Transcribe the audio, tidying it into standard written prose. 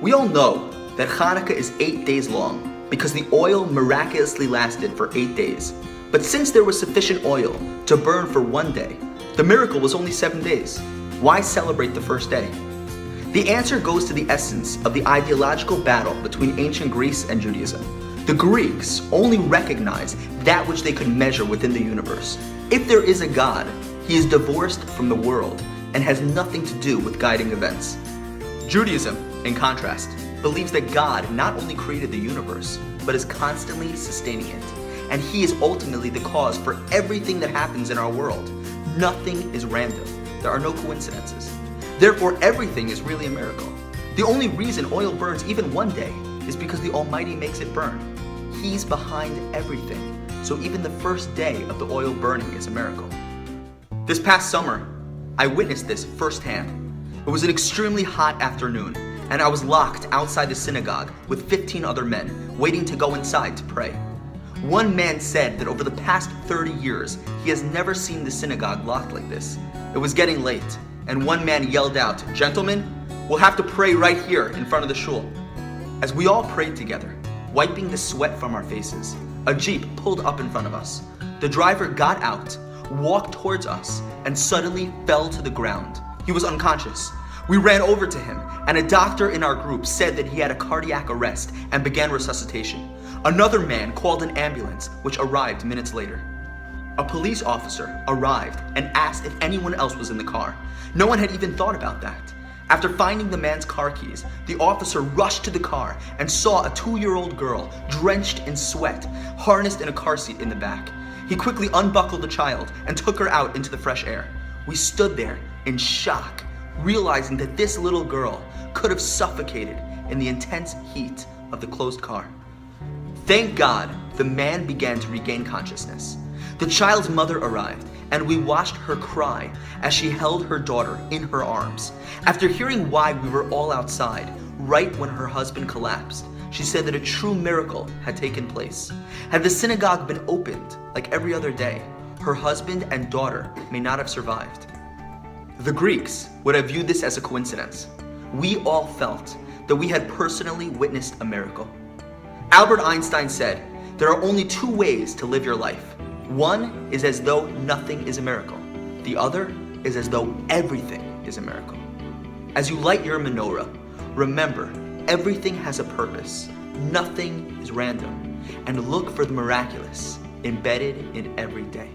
We all know that Hanukkah is 8 days long because the oil miraculously lasted for 8 days. But since there was sufficient oil to burn for 1 day, the miracle was only 7 days. Why celebrate the first day? The answer goes to the essence of the ideological battle between ancient Greece and Judaism. The Greeks only recognized that which they could measure within the universe. If there is a God, he is divorced from the world and has nothing to do with guiding events. Judaism, in contrast, believes that God not only created the universe, but is constantly sustaining it. And he is ultimately the cause for everything that happens in our world. Nothing is random. There are no coincidences. Therefore, everything is really a miracle. The only reason oil burns even 1 day is because the Almighty makes it burn. He's behind everything. So even the first day of the oil burning is a miracle. This past summer, I witnessed this firsthand. It was an extremely hot afternoon, and I was locked outside the synagogue with 15 other men, waiting to go inside to pray. One man said that over the past 30 years, he has never seen the synagogue locked like this. It was getting late, and one man yelled out, "Gentlemen, we'll have to pray right here in front of the shul." As we all prayed together, wiping the sweat from our faces, a Jeep pulled up in front of us. The driver got out, walked towards us, and suddenly fell to the ground. He was unconscious. We ran over to him, and a doctor in our group said that he had a cardiac arrest and began resuscitation. Another man called an ambulance, which arrived minutes later. A police officer arrived and asked if anyone else was in the car. No one had even thought about that. After finding the man's car keys, the officer rushed to the car and saw a 2-year-old girl drenched in sweat, harnessed in a car seat in the back. He quickly unbuckled the child and took her out into the fresh air. We stood there in shock, realizing that this little girl could have suffocated in the intense heat of the closed car. Thank God, the man began to regain consciousness. The child's mother arrived, and we watched her cry as she held her daughter in her arms. After hearing why we were all outside, right when her husband collapsed, she said that a true miracle had taken place. Had the synagogue been opened like every other day, her husband and daughter may not have survived. The Greeks would have viewed this as a coincidence. We all felt that we had personally witnessed a miracle. Albert Einstein said, "There are only 2 ways to live your life. One is as though nothing is a miracle. The other is as though everything is a miracle." As you light your menorah, remember, everything has a purpose. Nothing is random. And look for the miraculous embedded in every day.